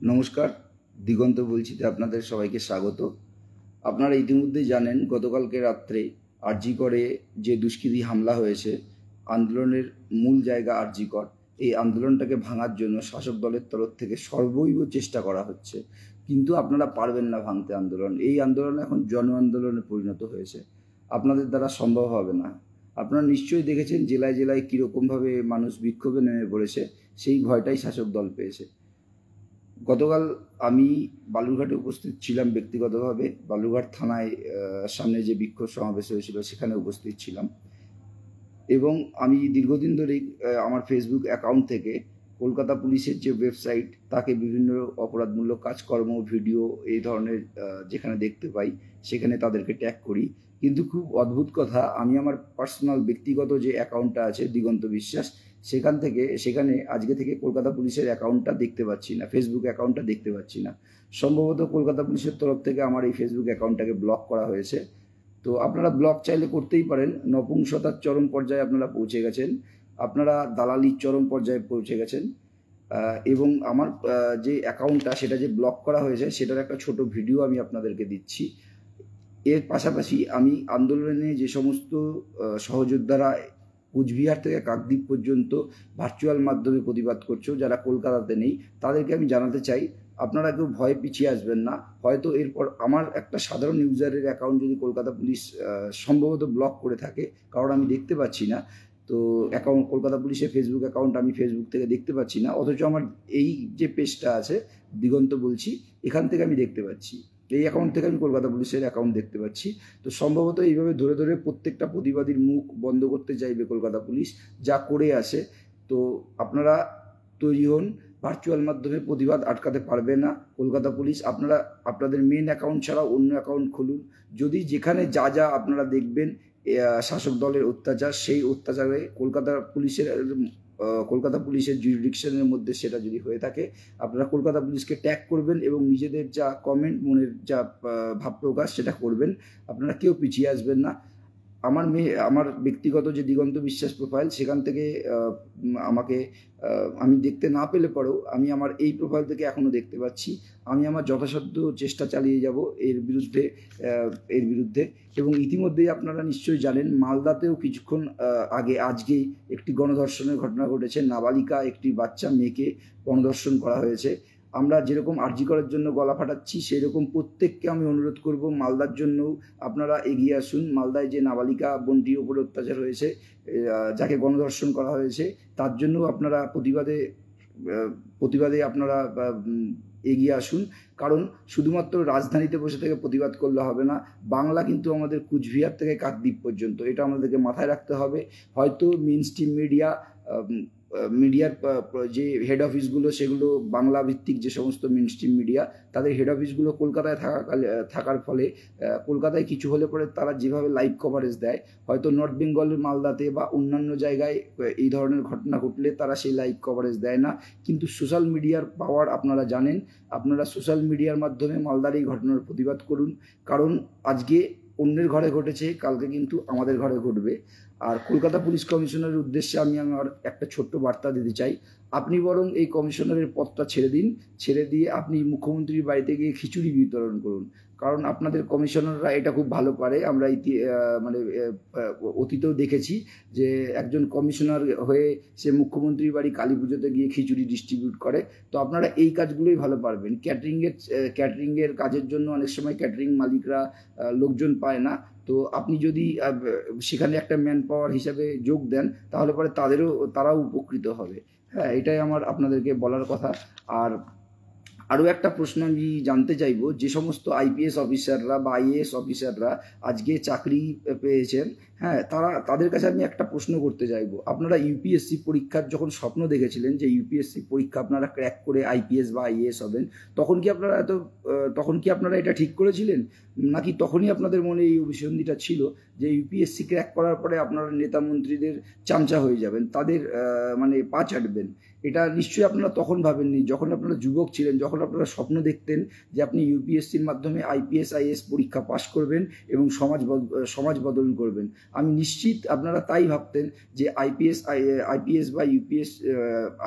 নমস্কার, দিগন্ত বলছি। আপনাদের সবাইকে স্বাগত। আপনারা ইতিমধ্যেই জানেন গতকালকে রাত্রে আরজি করে যে দুষ্কৃতী হামলা হয়েছে, আন্দোলনের মূল জায়গা আরজি কর। এই আন্দোলনটাকে ভাঙার জন্য শাসক দলের তরফ থেকে সর্বৈব চেষ্টা করা হচ্ছে, কিন্তু আপনারা পারবেন না ভাঙতে আন্দোলন। এই আন্দোলন এখন জন আন্দোলনে পরিণত হয়েছে, আপনাদের দ্বারা সম্ভব হবে না। আপনারা নিশ্চয়ই দেখেছেন জেলায় জেলায় কীরকমভাবে মানুষ বিক্ষোভে নেমে পড়েছে, সেই ভয়টাই শাসক দল পেয়েছে। গতকাল আমি বালুরঘাটে উপস্থিত ছিলাম ব্যক্তিগতভাবে। বালুরঘাট থানায় সামনে যে বিক্ষোভ সমাবেশ হয়েছিল সেখানে উপস্থিত ছিলাম, এবং আমি দীর্ঘদিন ধরেই আমার ফেসবুক অ্যাকাউন্ট থেকে কলকাতা পুলিশের যে ওয়েবসাইট, তাকে বিভিন্ন অপরাধমূলক কাজকর্ম, ভিডিও এই ধরনের যেখানে দেখতে পাই সেখানে তাদেরকে ট্যাগ করি। কিন্তু খুব অদ্ভুত কথা, আমি আমার পার্সোনাল ব্যক্তিগত যে অ্যাকাউন্টটা আছে দিগন্ত বিশ্বাস, সেখানে আজকে থেকে কলকাতা পুলিশের অ্যাকাউন্টটা দেখতে পাচ্ছি না, ফেসবুক অ্যাকাউন্টটা দেখতে পাচ্ছি না। সম্ভবত কলকাতা পুলিশের তরফ থেকে আমার এই ফেসবুক অ্যাকাউন্টটাকে ব্লক করা হয়েছে। তো আপনারা ব্লক চাইলে করতেই পারেন। নপুংসতার চরম পর্যায়ে আপনারা পৌঁছে গেছেন, আপনারা দালালির চরম পর্যায়ে পৌঁছে গেছেন। এবং আমার যে অ্যাকাউন্টটা সেটা যে ব্লক করা হয়েছে সেটার একটা ছোট ভিডিও আমি আপনাদেরকে দিচ্ছি। এর পাশাপাশি আমি আন্দোলনে যে সমস্ত সহযোদ্ধারা কুচবিহার থেকে কাকদ্বীপ পর্যন্ত ভার্চুয়াল মাধ্যমে প্রতিবাদ করছো, যারা কলকাতাতে নেই, তাদেরকে আমি জানাতে চাই আপনারা কেউ ভয়ে পিছিয়ে আসবেন না। হয়তো এরপর আমার একটা সাধারণ ইউজারের অ্যাকাউন্ট যদি কলকাতা পুলিশ সম্ভবত ব্লক করে থাকে, কারণ আমি দেখতে পাচ্ছি না। তো অ্যাকাউন্ট কলকাতা পুলিশের ফেসবুক অ্যাকাউন্ট আমি ফেসবুক থেকে দেখতে পাচ্ছি না, অথচ আমার এই যে পেজটা আছে দিগন্ত বলছি, এখান থেকে আমি দেখতে পাচ্ছি, এই অ্যাকাউন্ট থেকে আমি কলকাতা পুলিশের অ্যাকাউন্ট দেখতে পাচ্ছি। তো সম্ভবত এইভাবে ধরে ধরে প্রত্যেকটা প্রতিবাদীর মুখ বন্ধ করতে চাইবে কলকাতা পুলিশ, যা করে আসে। তো আপনারা তৈরি হন, ভার্চুয়াল মাধ্যমে প্রতিবাদ আটকাতে পারবে না কলকাতা পুলিশ। আপনারা আপনাদের মেন অ্যাকাউন্ট ছাড়াও অন্য অ্যাকাউন্ট খুলুন। যদি যেখানে যা যা আপনারা দেখবেন শাসক দলের অত্যাচার, সেই অত্যাচারে কলকাতা পুলিশের জুরিডিকশনের মধ্যে সেটা যদি হয়ে থাকে, আপনারা কলকাতা পুলিশকে ট্যাগ করবেন এবং নিজেদের যা কমেন্ট, মনের যা ভাব প্রকাশ সেটা করবেন। আপনারা কেউ পিছিয়ে আসবেন না। আমার ব্যক্তিগত যে দিগন্ত বিশ্বাস প্রোফাইল, সেখান থেকে আমাকে আমি দেখতে না পেলে পরেও আমি আমার এই প্রোফাইল থেকে এখনও দেখতে পাচ্ছি। আমি আমার যথাসাধ্য চেষ্টা চালিয়ে যাব এর বিরুদ্ধে। এবং ইতিমধ্যেই আপনারা নিশ্চয়ই জানেন মালদাতেও কিছুক্ষণ আগে আজকেই একটি গণধর্ষণের ঘটনা ঘটেছে। নাবালিকা একটি বাচ্চা মেয়েকে গণধর্ষণ করা হয়েছে। আমরা যেরকম আরজি করার জন্য গলা ফাটাচ্ছি, সেই রকম প্রত্যেককে আমি অনুরোধ করব মালদার জন্যও আপনারা এগিয়ে আসুন। মালদায় যে নাবালিকা বোনটির উপরে অত্যাচার হয়েছে, যাকে গণধর্ষণ করা হয়েছে, তার জন্যও আপনারা প্রতিবাদে আপনারা এগিয়ে আসুন। কারণ শুধুমাত্র রাজধানীতে বসে থেকে প্রতিবাদ করলে হবে না, বাংলা কিন্তু আমাদের কুচবিহার থেকে কাকদ্বীপ পর্যন্ত, এটা আমাদেরকে মাথায় রাখতে হবে। হয়তো মেইন স্ট্রিম মিডিয়ার যে হেড অফিসগুলো, সেগুলো বাংলা ভিত্তিক যে সমস্ত মেইন স্ট্রিম মিডিয়া, তাদের হেড অফিসগুলো কলকাতায় থাকার ফলে কলকাতায় কিছু হলে পরে তারা যেভাবে লাইভ কভারেজ দেয়, হয়তো নর্থ বেঙ্গলের মালদাতে বা অন্যান্য জায়গায় এই ধরনের ঘটনা ঘটলে তারা সেই লাইভ কভারেজ দেয় না। কিন্তু সোশ্যাল মিডিয়ার পাওয়ার আপনারা জানেন, আপনারা সোশ্যাল মিডিয়ার মাধ্যমে মালদার এই ঘটনার প্রতিবাদ করুন। কারণ আজকে অন্যের ঘরে ঘটেছে, কালকে কিন্তু আমাদের ঘরে ঘটবে। আর কলকাতা পুলিশ কমিশনারের উদ্দেশ্যে আমি আমার একটা ছোট্ট বার্তা দিতে চাই, আপনি বরং এই কমিশনারের পদটা ছেড়ে দিন। ছেড়ে দিয়ে আপনি মুখ্যমন্ত্রীর বাড়িতে গিয়ে খিচুড়ি বিতরণ করুন, কারণ আপনাদের কমিশনাররা এটা খুব ভালো পারে। আমরা অতীতেও দেখেছি যে একজন কমিশনার হয়ে সে মুখ্যমন্ত্রীর বাড়ি কালী পুজোতে গিয়ে খিচুড়ি ডিস্ট্রিবিউট করে। তো আপনারা এই কাজগুলোই ভালো পারবেন। ক্যাটারিংয়ের কাজের জন্য অনেক সময় ক্যাটারিং মালিকরা লোকজন পায় না, তো আপনি যদি সেখানে একটা ম্যান পাওয়ার হিসাবে যোগ দেন, তাহলে পরে তারাও উপকৃত হবে। হ্যাঁ, এটাই আমার আপনাদেরকে বলার কথা। আর আরও একটা প্রশ্ন আমি জানতে চাইব, যে সমস্ত আইপিএস অফিসাররা বা আইএএস অফিসাররা আজকে চাকরি পেয়েছেন, হ্যাঁ, তাদের কাছে আমি একটা প্রশ্ন করতে চাইব। আপনারা ইউপিএসসি পরীক্ষার যখন স্বপ্ন দেখেছিলেন যে ইউপিএসসি পরীক্ষা আপনারা ক্র্যাক করে আইপিএস বা আইএএস হবেন, তখন কি আপনারা এটা ঠিক করেছিলেন? নাকি তখনই আপনাদের মনে এই অভিসন্ধিটা ছিল যে ইউপিএসসি ক্র্যাক করার পরে আপনারা নেতা মন্ত্রীদের চামচা হয়ে যাবেন, তাদের মানে পা চাটবেন? এটা নিশ্চয়ই আপনারা তখন ভাবেননি, যখন আপনারা যুবক ছিলেন, যখন আপনারা স্বপ্ন দেখতেন যে আপনি ইউপিএসসির মাধ্যমে আইপিএস আইএএস পরীক্ষা পাশ করবেন এবং সমাজ বদল করবেন। আমি নিশ্চিত আপনারা তাই ভাবতেন যে আইপিএস বা ইউপিএস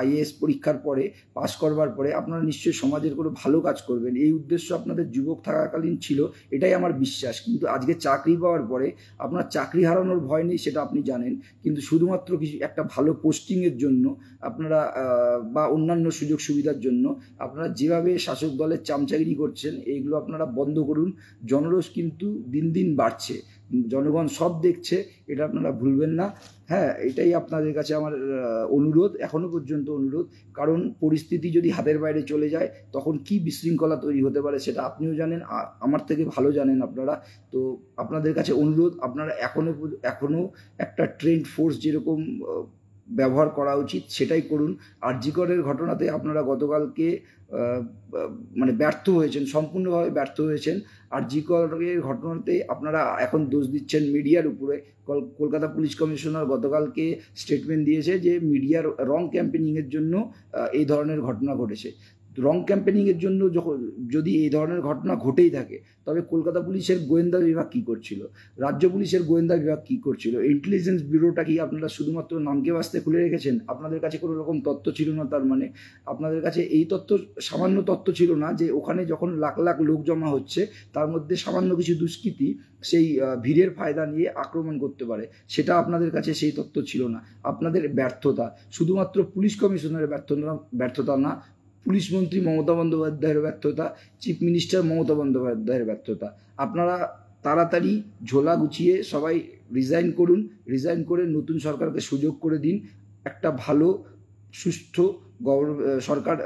আইএএস পরীক্ষার পরে পাশ করবার পরে আপনারা নিশ্চয়ই সমাজের কোনো ভালো কাজ করবেন, এই উদ্দেশ্য আপনাদের যুবক থাকাকালীন ছিল, এটাই আমার বিশ্বাস। কিন্তু আজকে চাকরি পাওয়ার পরে আপনার চাকরি হারানোর ভয় নেই, সেটা আপনি জানেন, কিন্তু শুধুমাত্র কিছু একটা ভালো পোস্টিংয়ের জন্য আপনারা বা অন্যান্য সুযোগ সুবিধার জন্য আপনারা যেভাবে শাসক দলের চামচাগিরি করছেন, এইগুলো আপনারা বন্ধ করুন। জনরোষ কিন্তু দিন দিন বাড়ছে, জনগণ সব দেখছে, এটা আপনারা ভুলবেন না। হ্যাঁ, এটাই আপনাদের কাছে আমার অনুরোধ, এখনো পর্যন্ত অনুরোধ। কারণ পরিস্থিতি যদি হাতের বাইরে চলে যায় তখন কি বিশৃঙ্খলা তৈরি হতে পারে সেটা আপনিও জানেন, আমার থেকে ভালো জানেন আপনারা। তো আপনাদের কাছে অনুরোধ, আপনারা এখনো একটা ট্রেন্ড ফোর্স যেরকম ব্যবহার করা উচিত সেটাই করুন। আরজি করের ঘটনাতে আপনারা গতকালকে মানে ব্যর্থ হয়েছেন, সম্পূর্ণভাবে ব্যর্থ হয়েছেন। আরজি করের ঘটনাতে আপনারা এখন দোষ দিচ্ছেন মিডিয়ার উপরে। কলকাতা পুলিশ কমিশনার গতকালকে স্টেটমেন্ট দিয়েছে যে মিডিয়ার রং ক্যাম্পেনিংয়ের জন্য এই ধরনের ঘটনা ঘটেছে। রং ক্যাম্পেনিংয়ের জন্য যদি এই ধরনের ঘটনা ঘটেই থাকে, তবে কলকাতা পুলিশের গোয়েন্দা বিভাগ কী করছিল, রাজ্য পুলিশের গোয়েন্দা বিভাগ কী করছিল, ইন্টেলিজেন্স ব্যুরোটা কি আপনারা শুধুমাত্র নামকে বাস্তে খুলে রেখেছেন? আপনাদের কাছে কোনো রকম তথ্য ছিল না? তার মানে আপনাদের কাছে এই তথ্য, সামান্য তথ্য ছিল না যে ওখানে যখন লাখ লাখ লোক জমা হচ্ছে তার মধ্যে সামান্য কিছু দুষ্কৃতী সেই ভিড়ের ফায়দা নিয়ে আক্রমণ করতে পারে, সেটা আপনাদের কাছে সেই তথ্য ছিল না। আপনাদের ব্যর্থতা শুধুমাত্র পুলিশ কমিশনারের ব্যর্থতা না, পুলিশ মন্ত্রী মমতা বন্দ্যোপাধ্যায়ের ব্যর্থতা, চিফ মিনিস্টার মমতা বন্দ্যোপাধ্যায়ের ব্যর্থতা। আপনারা তাড়াতাড়ি ঝোলা গুছিয়ে সবাই রিজাইন করুন, রিজাইন করে নতুন সরকারকে সুযোগ করে দিন, একটা ভালো সুস্থ সরকার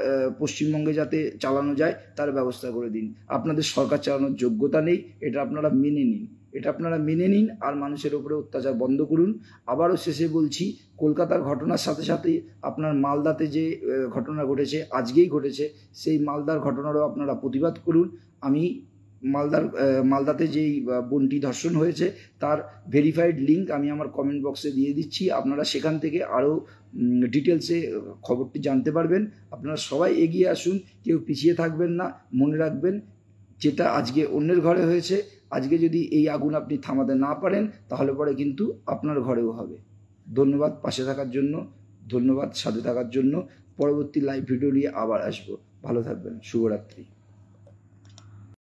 পশ্চিমবঙ্গে যাতে চালানো যায় তার ব্যবস্থা করে দিন। আপনাদের সরকার চালানোর যোগ্যতা নেই, এটা আপনারা মেনে নিন, আর মানুষের উপরে অত্যাচার বন্ধ করুন। আবারও শেষে বলছি, কলকাতার ঘটনার সাথে সাথে আপনার মালদাতে যে ঘটনা ঘটেছে, আজকেই ঘটেছে, সেই মালদার ঘটনারও আপনারা প্রতিবাদ করুন। আমি মালদাতে যেই বোনটি ধর্ষণ হয়েছে তার ভেরিফাইড লিঙ্ক আমি আমার কমেন্ট বক্সে দিয়ে দিচ্ছি, আপনারা সেখান থেকে আরও ডিটেলসে খবরটি জানতে পারবেন। আপনারা সবাই এগিয়ে আসুন, কেউ পিছিয়ে থাকবেন না। মনে রাখবেন, যেটা আজকে অন্যের ঘরে হয়েছে, আজকে যদি এই আগুন আপনি থামাতে না পারেন তাহলে পরে কিন্তু আপনার ঘরেও হবে। ধন্যবাদ পাশে থাকার জন্য, ধন্যবাদ সাথে থাকার জন্য। পরবর্তী লাইভ ভিডিও নিয়ে আবার আসবো। ভালো থাকবেন, শুভরাত্রি।